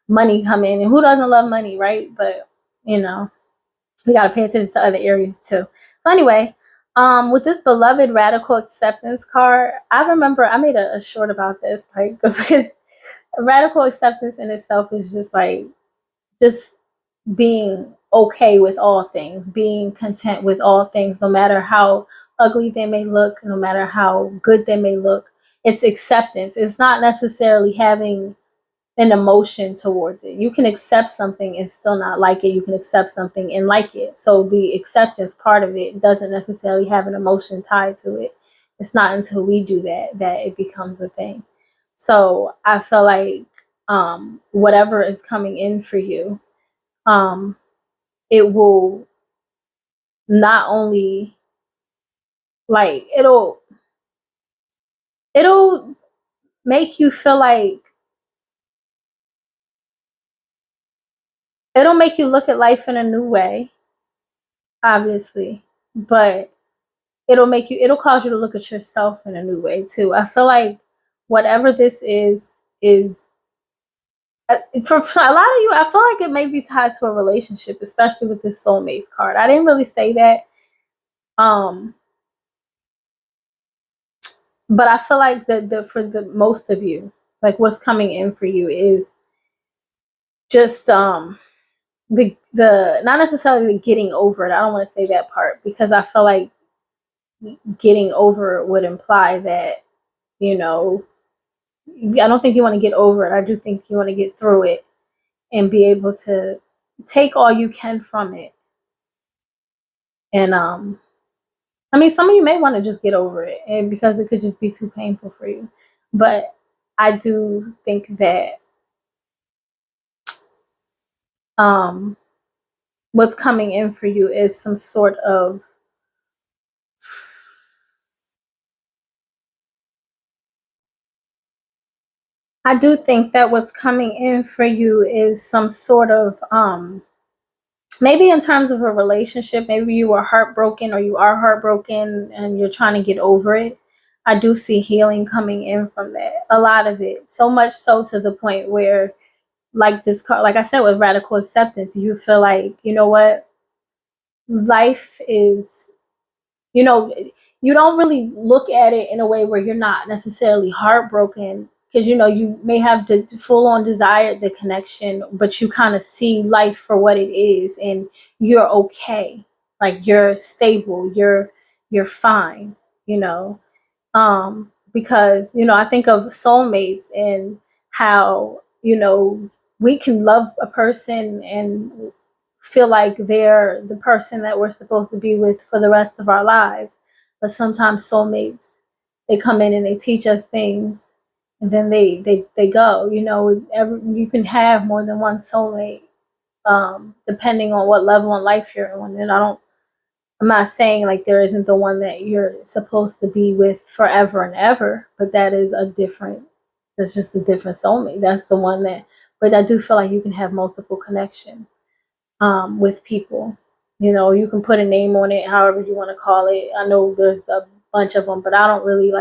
money come in, and who doesn't love money, right? But you know, we got to pay attention to other areas too. So anyway, with this beloved radical acceptance card, I remember I made a short about this, like because radical acceptance in itself is just being okay with all things, being content with all things, no matter how ugly they may look, no matter how good they may look. It's acceptance. It's not necessarily having an emotion towards it. You can accept something and still not like it. You can accept something and like it. So the acceptance part of it doesn't necessarily have an emotion tied to it. It's not until we do that it becomes a thing. So I feel like whatever is coming in for you, um, it will not only like it'll make you feel like it'll make you look at life in a new way, obviously, but it'll cause you to look at yourself in a new way too. I feel like whatever this is for a lot of you, I feel like it may be tied to a relationship, especially with this soulmates card. I didn't really say that. But I feel like the for the most of you, like what's coming in for you is just the not necessarily the getting over it. I don't want to say that part because I feel like getting over it would imply that, I don't think you want to get over it. I do think you want to get through it and be able to take all you can from it. And I mean, some of you may want to just get over it, and because it could just be too painful for you. But I do think that what's coming in for you is some sort of I do think that what's coming in for you is some sort of maybe in terms of a relationship, maybe you were heartbroken or you are heartbroken and you're trying to get over it. I do see healing coming in from that. A lot of it. So much so to the point where like this card, like I said, with radical acceptance, you feel like, you know what? Life is, you know, you don't really look at it in a way where you're not necessarily heartbroken because you may have the full on desire the connection, but you kind of see life for what it is and you're okay. Like you're stable, you're fine, you know. Because I think of soulmates and how we can love a person and feel like they're the person that we're supposed to be with for the rest of our lives, but sometimes soulmates, they come in and they teach us things and then they go. You can have more than one soulmate, depending on what level in life you're on. And I'm not saying like there isn't the one that you're supposed to be with forever and ever, but that's just a different soulmate. That's the one but I do feel like you can have multiple connections with people. You can put a name on it, however you want to call it. I know there's a bunch of them, but I don't really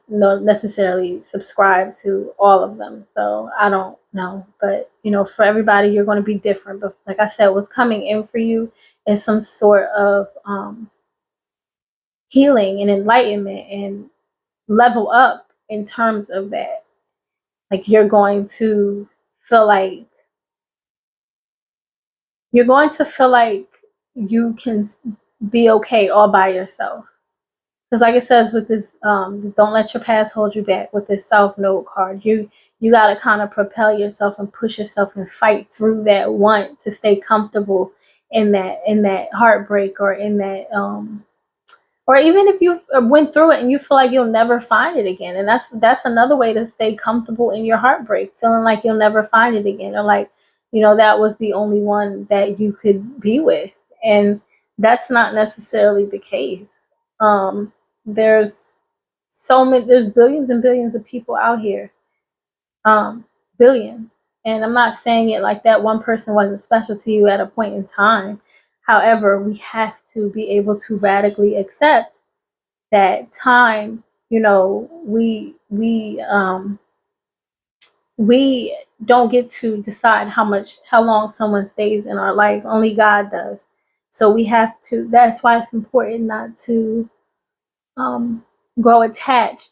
necessarily subscribe to all of them. So I don't know. But for everybody you're going to be different. But like I said, what's coming in for you is some sort of healing and enlightenment and level up in terms of that. Like you're going to feel like you can be okay all by yourself. Because like it says with this, don't let your past hold you back with this South Node card. You got to kind of propel yourself and push yourself and fight through that want to stay comfortable in that heartbreak or in that Or even if you went through it and you feel like you'll never find it again. And that's another way to stay comfortable in your heartbreak, feeling like you'll never find it again, or like, that was the only one that you could be with. And that's not necessarily the case. There's there's billions and billions of people out here. Billions. And I'm not saying it like that one person wasn't special to you at a point in time. However, we have to be able to radically accept that time, we don't get to decide how long someone stays in our life. Only God does. So we have to. That's why it's important not to grow attached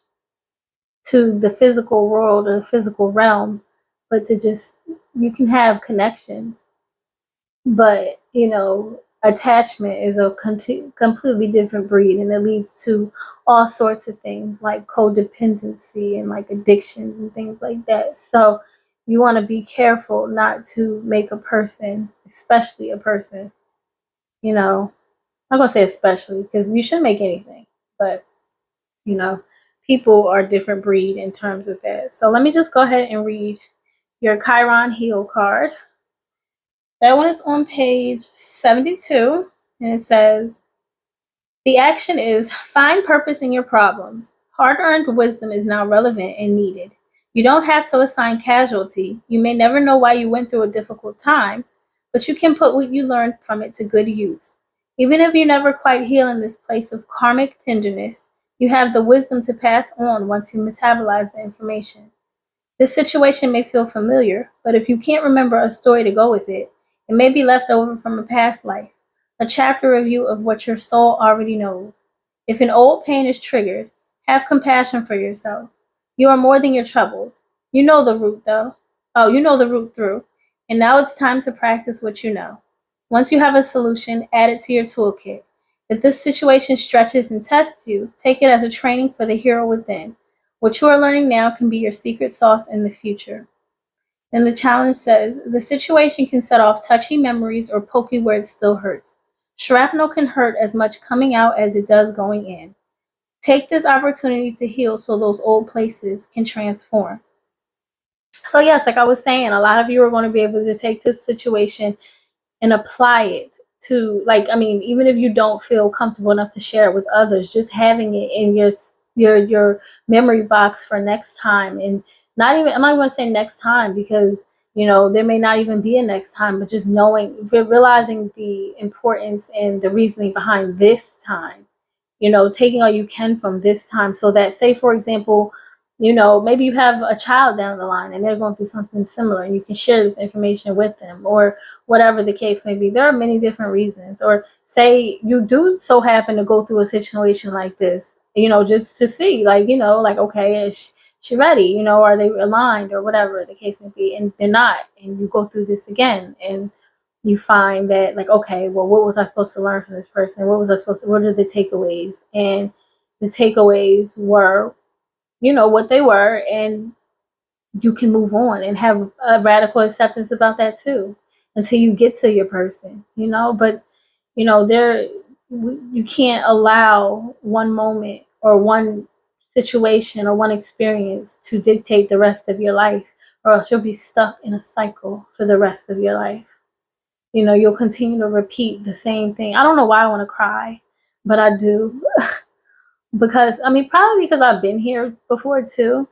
to the physical world or the physical realm, but to just, you can have connections, but attachment is a completely different breed, and it leads to all sorts of things like codependency and like addictions and things like that. So you want to be careful not to make a person, especially a person, I'm gonna say especially because you shouldn't make anything, but you know people are a different breed in terms of that. So let me just go ahead and read your Chiron Heal card. That one is on page 72, and it says, the action is find purpose in your problems. Hard-earned wisdom is now relevant and needed. You don't have to assign casualty. You may never know why you went through a difficult time, but you can put what you learned from it to good use. Even if you never quite heal in this place of karmic tenderness, you have the wisdom to pass on once you metabolize the information. This situation may feel familiar, but if you can't remember a story to go with it, it may be left over from a past life, a chapter review of what your soul already knows. If an old pain is triggered, have compassion for yourself. You are more than your troubles. You know the root, though. Oh, you know the root through. And now it's time to practice what you know. Once you have a solution, add it to your toolkit. If this situation stretches and tests you, take it as a training for the hero within. What you are learning now can be your secret sauce in the future. And the challenge says, the situation can set off touchy memories or poke you where it still hurts. Shrapnel can hurt as much coming out as it does going in. Take this opportunity to heal so those old places can transform. So yes, like I was saying, a lot of you are going to be able to take this situation and apply it to, like, I mean, even if you don't feel comfortable enough to share it with others, just having it in your memory box for next time. And I'm not going to say next time because there may not even be a next time, but just realizing the importance and the reasoning behind this time, taking all you can from this time, so that, say for example, maybe you have a child down the line and they're going through something similar, and you can share this information with them, or whatever the case may be. There are many different reasons. Or say you do so happen to go through a situation like this, just to see, like, like, okay, is she ready? Are they aligned, or whatever the case may be, and they're not, and you go through this again, and you find that, like, okay, well, what was I supposed to learn from this person? What are the takeaways? And the takeaways were, what they were, and you can move on and have a radical acceptance about that too, until you get to your person, but you can't allow one moment or one situation or one experience to dictate the rest of your life, or else you'll be stuck in a cycle for the rest of your life. You'll continue to repeat the same thing. I don't know why I want to cry, but I do. Because, I mean, probably because I've been here before too,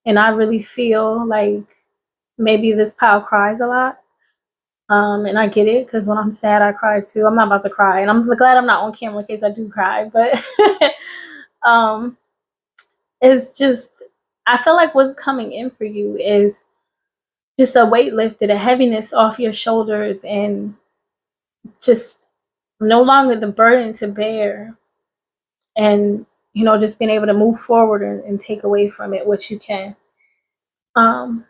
and I really feel like maybe this pile cries a lot. And I get it, because when I'm sad, I cry too. I'm not about to cry, and I'm glad I'm not on camera in case I do cry. But it's just, I feel like what's coming in for you is just a weight lifted, a heaviness off your shoulders, and just no longer the burden to bear, and just being able to move forward and take away from it what you can. And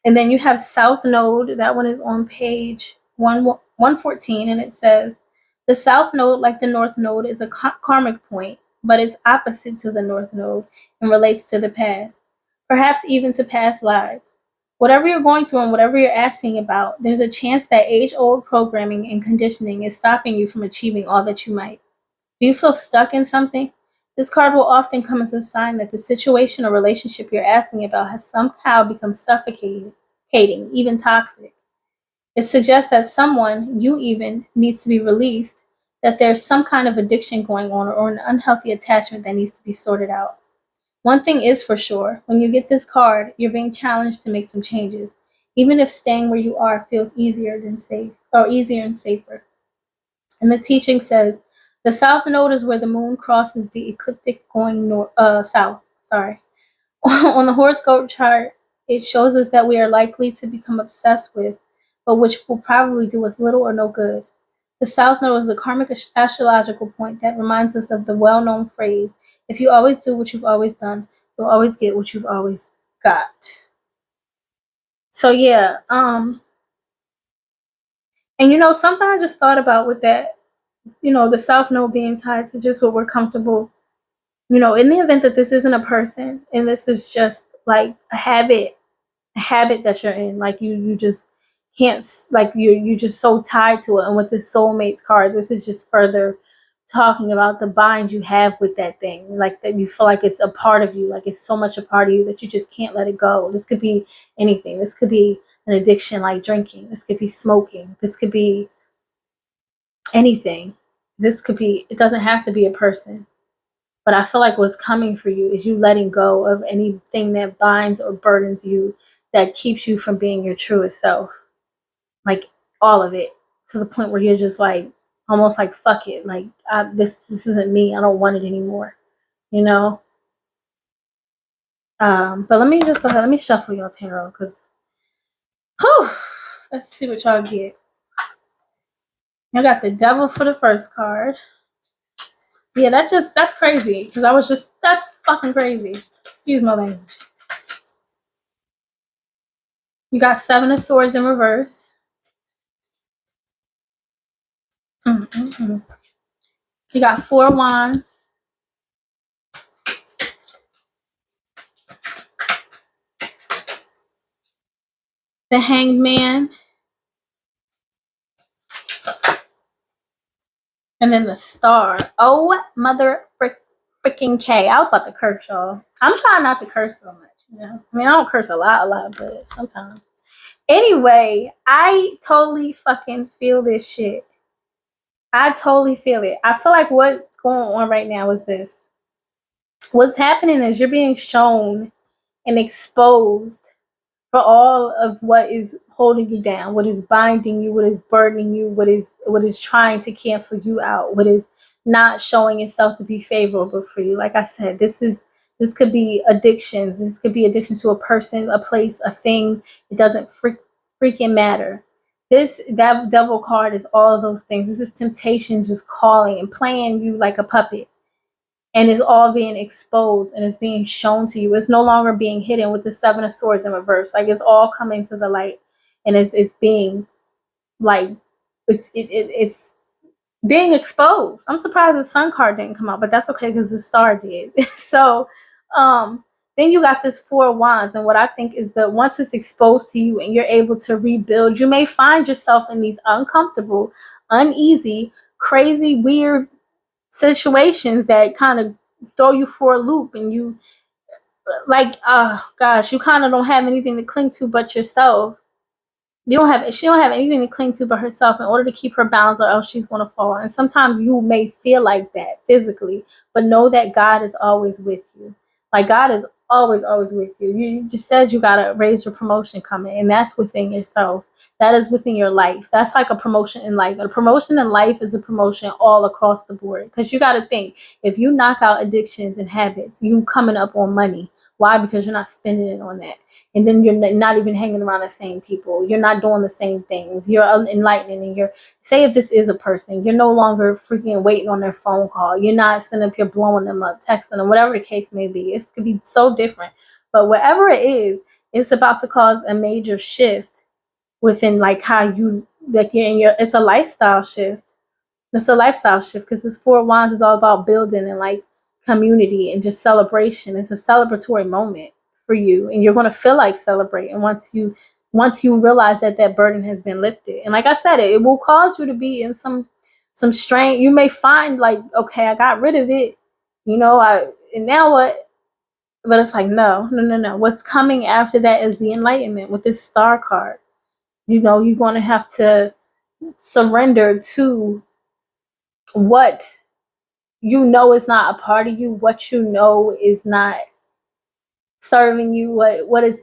then you have South Node. That one is on page 114, and it says, the South Node, like the North Node, is a karmic point, but it's opposite to the North Node and relates to the past, perhaps even to past lives. Whatever you're going through and whatever you're asking about, there's a chance that age-old programming and conditioning is stopping you from achieving all that you might. Do you feel stuck in something? This card will often come as a sign that the situation or relationship you're asking about has somehow become suffocating, even toxic. It suggests that someone, you even, needs to be released, that there's some kind of addiction going on or an unhealthy attachment that needs to be sorted out. One thing is for sure, when you get this card, you're being challenged to make some changes, even if staying where you are feels easier and safer. And the teaching says, the south node is where the moon crosses the ecliptic going south. Sorry. On the horoscope chart, it shows us that we are likely to become obsessed with, but which will probably do us little or no good. The South Node is a karmic astrological point that reminds us of the well-known phrase, if you always do what you've always done, you'll always get what you've always got. So yeah, and something I just thought about with that, the South Node being tied to just what we're comfortable, in the event that this isn't a person and this is just like a habit that you're in, like you just can't, like you're just so tied to it. And with this soulmates card, this is just further talking about the bind you have with that thing, like that you feel like it's a part of you, like it's so much a part of you that you just can't let it go. This could be anything. This could be an addiction like drinking. This could be smoking. This could be anything. It doesn't have to be a person. But I feel like what's coming for you is you letting go of anything that binds or burdens you, that keeps you from being your truest self. Like all of it, to the point where you're just like, almost like, fuck it. Like, this isn't me. I don't want it anymore. But let me just go ahead. Let me shuffle your tarot, because, let's see what y'all get. I got the Devil for the first card. Yeah, that's crazy. Because that's fucking crazy. Excuse my language. You got Seven of Swords in reverse. You got Four Wands. The Hanged Man. And then the Star. Oh, mother freaking K. I was about to curse, y'all. I'm trying not to curse so much, I mean, I don't curse a lot, but sometimes. Anyway, I totally fucking feel this shit. I totally feel it. I feel like what's going on right now is this. What's happening is you're being shown and exposed for all of what is holding you down, what is binding you, what is burdening you, what is trying to cancel you out, what is not showing itself to be favorable for you. Like I said, this could be addictions. This could be addiction to a person, a place, a thing. It doesn't freaking matter. That devil card is all of those things. This is temptation just calling and playing you like a puppet. And it's all being exposed and it's being shown to you. It's no longer being hidden with the Seven of Swords in reverse. Like, it's all coming to the light, and it's being like it's being exposed. I'm surprised the Sun card didn't come out, but that's okay because the Star did. So then you got this Four Wands, and what I think is that once it's exposed to you and you're able to rebuild, you may find yourself in these uncomfortable, uneasy, crazy, weird situations that kind of throw you for a loop, and you like, oh gosh, you kind of don't have anything to cling to but yourself. She don't have anything to cling to but herself in order to keep her balance, or else she's going to fall. And sometimes you may feel like that physically, but know that God is always with you. Like, God is always with you. You just said you got to raise your promotion coming, and that's within yourself. That is within your life. That's like a promotion in life. A promotion in life is a promotion all across the board, because you got to think, if you knock out addictions and habits, you coming up on money. Why? Because you're not spending it on that. And then you're not even hanging around the same people. You're not doing the same things. You're enlightening, and say if this is a person, you're no longer freaking waiting on their phone call. You're not sending up, you're blowing them up, texting them, whatever the case may be. It could be so different. But whatever it is, it's about to cause a major shift within, like, how you, like, it's a lifestyle shift. It's a lifestyle shift, because this Four Wands is all about building and, like, community and just celebration. It's a celebratory moment for you, and you're going to feel like celebrating once you realize that burden has been lifted. And like I said, it will cause you to be in some some strain. You may find like, okay, I got rid of it, and now what? But it's like, no. What's coming after that is the enlightenment with this star card. You're going to have to surrender to what is not a part of you, what is not serving you, what's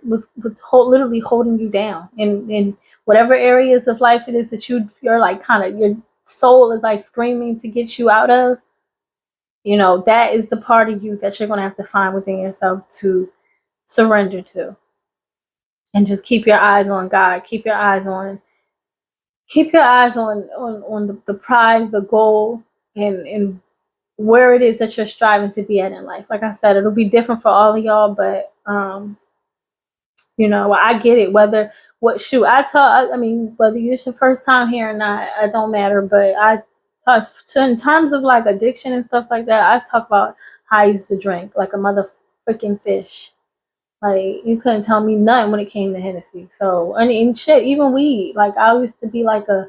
literally holding you down in whatever areas of life it is that you're like kind of, your soul is like screaming to get you out of. That is the part of you that you're going to have to find within yourself to surrender to, and just keep your eyes on God. Keep your eyes on the prize, the goal, and where it is that you're striving to be at in life. Like I said, it'll be different for all of y'all, but I get it. Whether it's your first time here or not, it don't matter. But I talk in terms of like addiction and stuff like that. I talk about how I used to drink like a mother freaking fish. Like, you couldn't tell me nothing when it came to Hennessy. So, and shit, even weed. Like, I used to be like a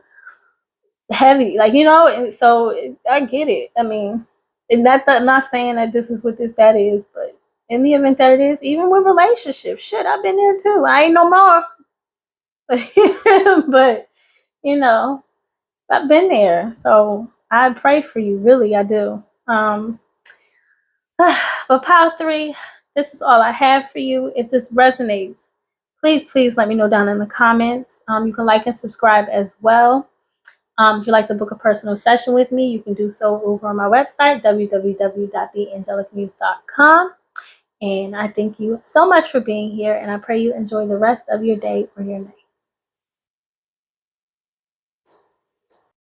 heavy, like, and so I get it. I mean, and I'm not saying that this is what that is, but in the event that it is, even with relationships, shit, I've been there too. I ain't no more. But, I've been there. So I pray for you. Really, I do. But Pile 3, this is all I have for you. If this resonates, please let me know down in the comments. You can like and subscribe as well. If you'd like to book a personal session with me, you can do so over on my website, www.theangelicmuse.com. And I thank you so much for being here, and I pray you enjoy the rest of your day or your night.